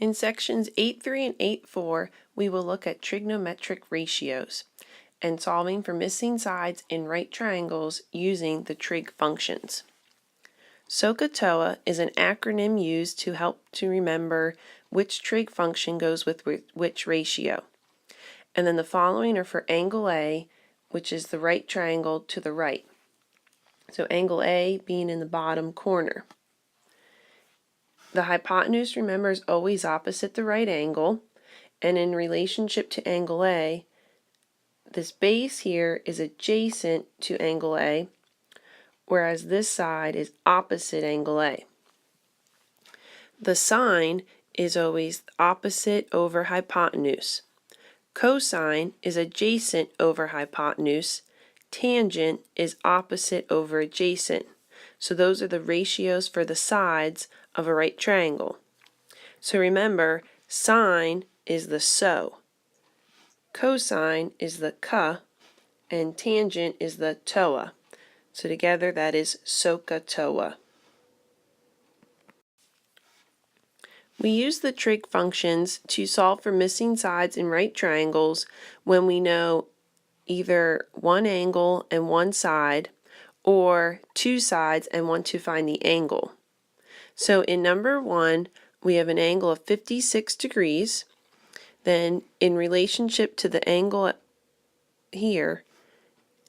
In sections 8.3 and 8.4, we will look at trigonometric ratios and solving for missing sides in right triangles using the trig functions. SOHCAHTOA is an acronym used to help to remember which trig function goes with which ratio. And then the following are for angle A, which is the right triangle to the right. So angle A being in the bottom corner. The hypotenuse, remember, is always opposite the right angle, and in relationship to angle A, this base here is adjacent to angle A, whereas this side is opposite angle A. The sine is always opposite over hypotenuse. Cosine is adjacent over hypotenuse. Tangent is opposite over adjacent. So those are the ratios for the sides of a right triangle. So remember, sine is the so, cosine is the ca, and tangent is the toa. So together that is SOHCAHTOA. We use the trig functions to solve for missing sides in right triangles when we know either one angle and one side, or two sides and want to find the angle. So in number 1, we have an angle of 56 degrees. Then in relationship to the angle here,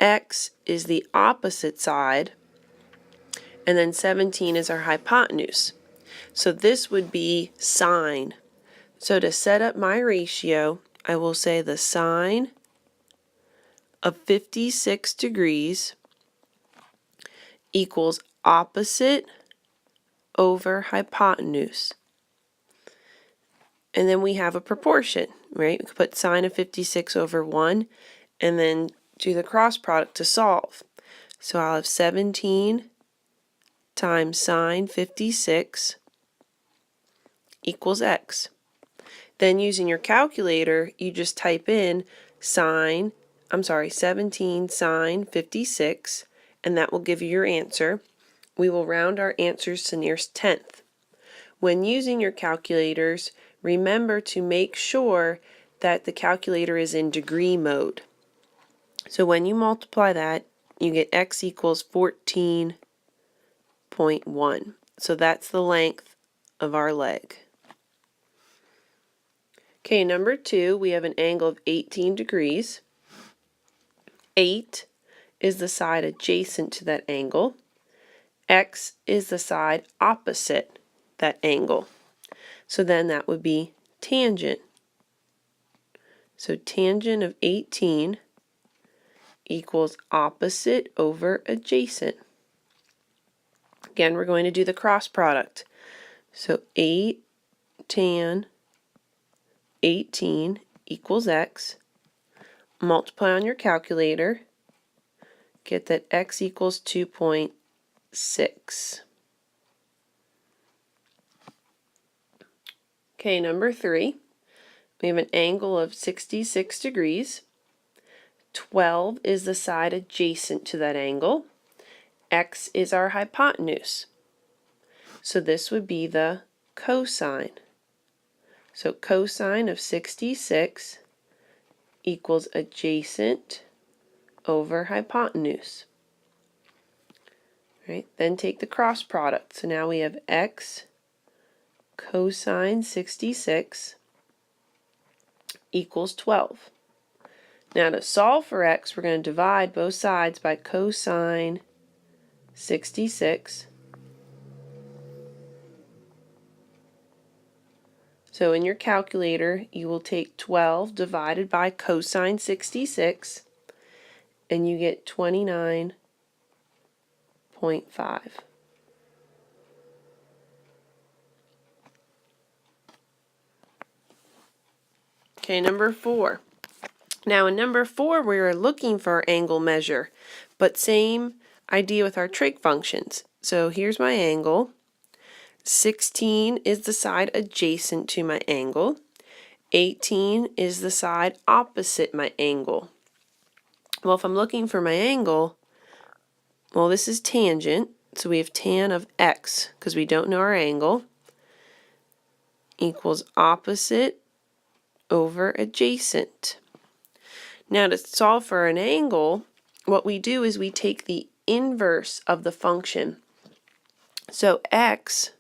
x is the opposite side, and then 17 is our hypotenuse. So this would be sine. So to set up my ratio, I will say the sine of 56 degrees equals opposite over hypotenuse. And then we have a proportion, right? We could put sine of 56 over 1 and then do the cross product to solve. So I'll have 17 times sine 56 equals x. Then using your calculator, you just type in 17 sine 56, and that will give you your answer. We will round our answers to nearest tenth. When using your calculators, remember to make sure that the calculator is in degree mode. So when you multiply that, you get x equals 14.1. So that's the length of our leg. Okay, number 2, we have an angle of 18 degrees. 8 is the side adjacent to that angle. X is the side opposite that angle. So then that would be tangent. So tangent of 18 equals opposite over adjacent. Again, we're going to do the cross product. So 8 tan 18 equals x. Multiply on your calculator. Get that x equals 2.6. Okay, number 3. We have an angle of 66 degrees. 12 is the side adjacent to that angle. X is our hypotenuse. So this would be the cosine. So cosine of 66 equals adjacent over hypotenuse. Right? Then take the cross product. So now we have x cosine 66 equals 12. Now to solve for x, we're going to divide both sides by cosine 66. So in your calculator, you will take 12 divided by cosine 66, and you get 29.5. Okay, number 4. Now in number 4, we are looking for our angle measure, but same idea with our trig functions. So here's my angle. 16 is the side adjacent to my angle. 18 is the side opposite my angle. Well, if I'm looking for my angle, well, this is tangent, so we have tan of x because we don't know our angle. equals opposite over adjacent. Now to solve for an angle, what we do is we take the inverse of the function. So x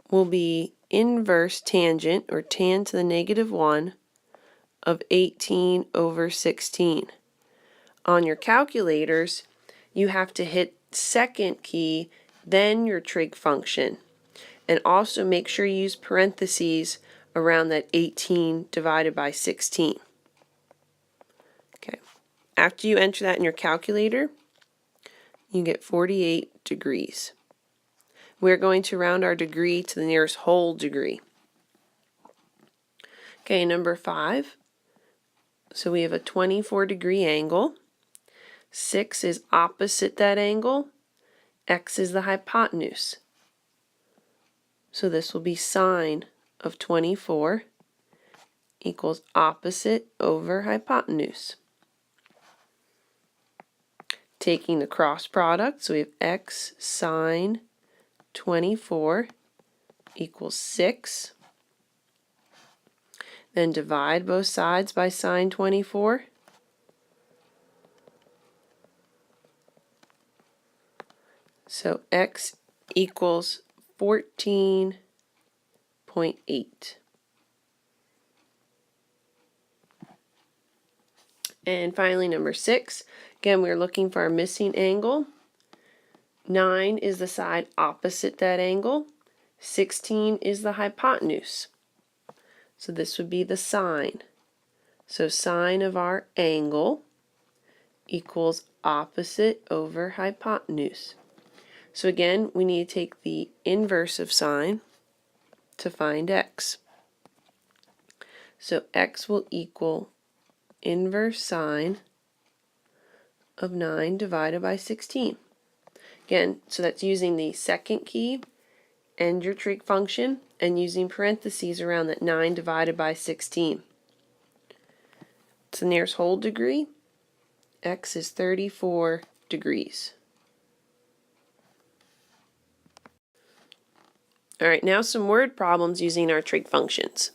will be inverse tangent, or tan to the -1, of 18 over 16. On your calculators, you have to hit second key, then your trig function. And also make sure you use parentheses around that 18 divided by 16. Okay. After you enter that in your calculator, you get 48 degrees. We're going to round our degree to the nearest whole degree. Okay, number 5. So we have a 24-degree angle. 6 is opposite that angle. X is the hypotenuse. So this will be sine of 24 equals opposite over hypotenuse. Taking the cross product, so we have x sine 24 equals 6. Then divide both sides by sine 24. So x equals 14.8. And finally, number 6. Again, we're looking for our missing angle. 9 is the side opposite that angle. 16 is the hypotenuse. So this would be the sine. So sine of our angle equals opposite over hypotenuse. So again, we need to take the inverse of sine to find x. So x will equal inverse sine of 9 divided by 16. Again, so that's using the second key and your trig function and using parentheses around that 9 divided by 16. It's the nearest whole degree. X is 34 degrees. All right, now some word problems using our trig functions.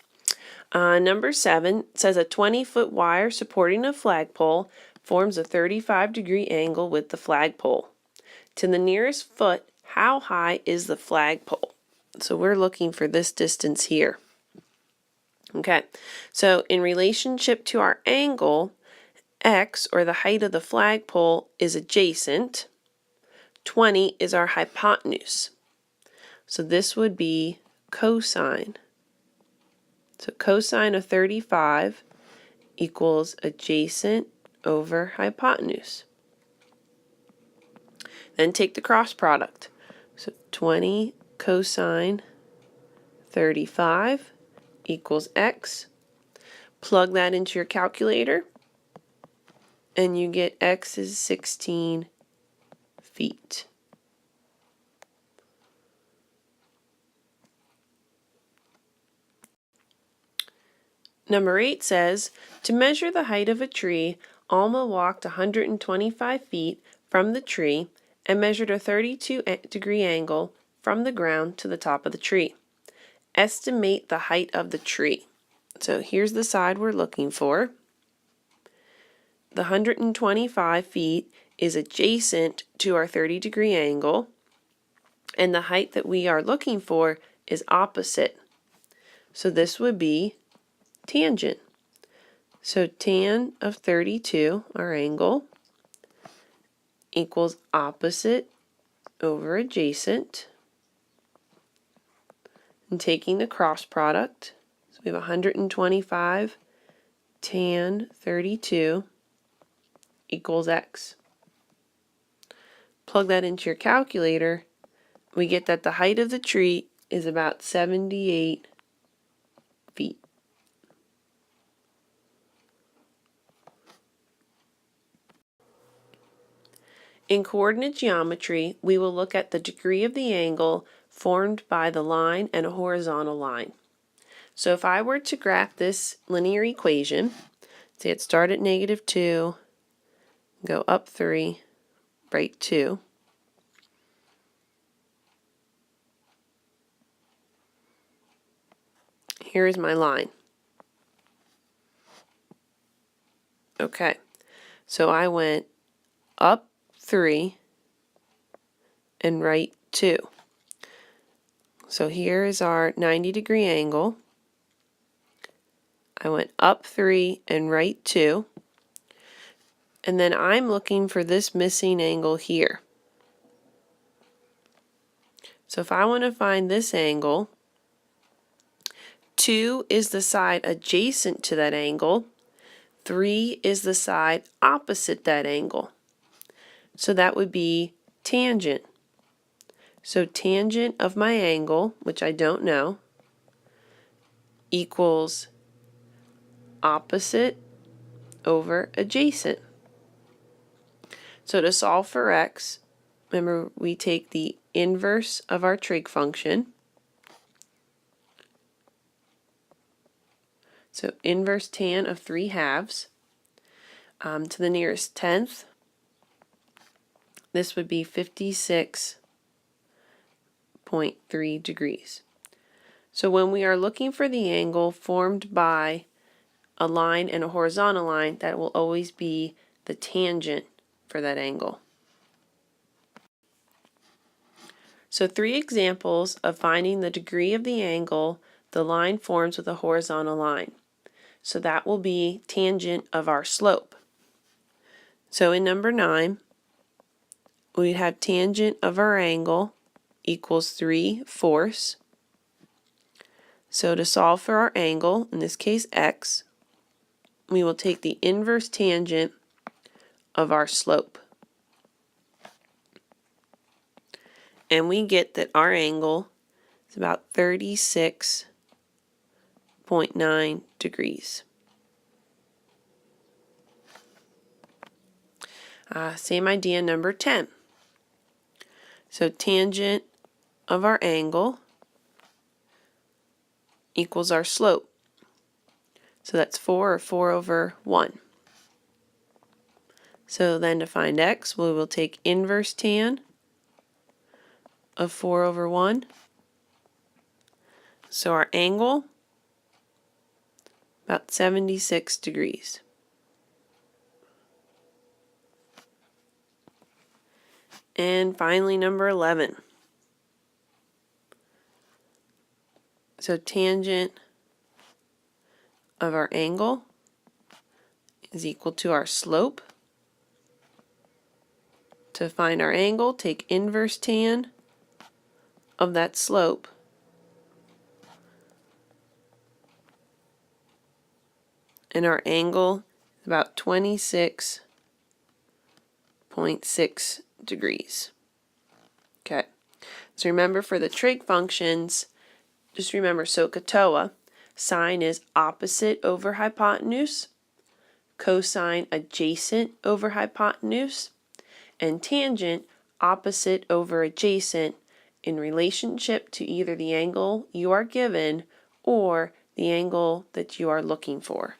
Number 7 says a 20-foot wire supporting a flagpole forms a 35-degree angle with the flagpole. To the nearest foot, how high is the flagpole? So we're looking for this distance here. Okay, so in relationship to our angle, x, or the height of the flagpole, is adjacent. 20 is our hypotenuse. So this would be cosine. So cosine of 35 equals adjacent over hypotenuse. Then take the cross product. So 20 cosine 35 equals x. Plug that into your calculator, and you get x is 16 feet. Number 8 says, to measure the height of a tree, Alma walked 125 feet from the tree and measured a 32-degree angle from the ground to the top of the tree. Estimate the height of the tree. So here's the side we're looking for. The 125 feet is adjacent to our 30-degree angle, and the height that we are looking for is opposite. So this would be tangent. So tan of 32, our angle, equals opposite over adjacent. And taking the cross product, so we have 125 tan 32 equals x. Plug that into your calculator, we get that the height of the tree is about 78 feet. In coordinate geometry, we will look at the degree of the angle formed by the line and a horizontal line. So if I were to graph this linear equation, say it start at -2, go up 3, right 2. here is my line. Okay, so I went up 3 and right 2. So here is our 90-degree angle. I went up 3 and right 2. And then I'm looking for this missing angle here. So if I want to find this angle, 2 is the side adjacent to that angle. 3 is the side opposite that angle. So that would be tangent. So tangent of my angle, which I don't know, equals opposite over adjacent. So to solve for x, remember we take the inverse of our trig function. So inverse tan of 3/2 to the nearest tenth. This would be 56.3 degrees. So when we are looking for the angle formed by a line and a horizontal line, that will always be the tangent for that angle. So 3 examples of finding the degree of the angle the line forms with a horizontal line. So that will be tangent of our slope. So in number 9, we have tangent of our angle equals 3/4. So to solve for our angle, in this case x, we will take the inverse tangent of our slope. And we get that our angle is about 36.9 degrees. Same idea, number 10. So tangent of our angle equals our slope. So that's 4 or 4 over 1. So then to find x, we will take inverse tan of 4 over 1. So our angle, about 76 degrees. And finally, number 11. So tangent of our angle is equal to our slope. To find our angle, take inverse tan of that slope. And our angle is about 26.6 degrees. Okay, so remember for the trig functions, just remember SOHCAHTOA, sine is opposite over hypotenuse, cosine adjacent over hypotenuse, and tangent opposite over adjacent in relationship to either the angle you are given or the angle that you are looking for.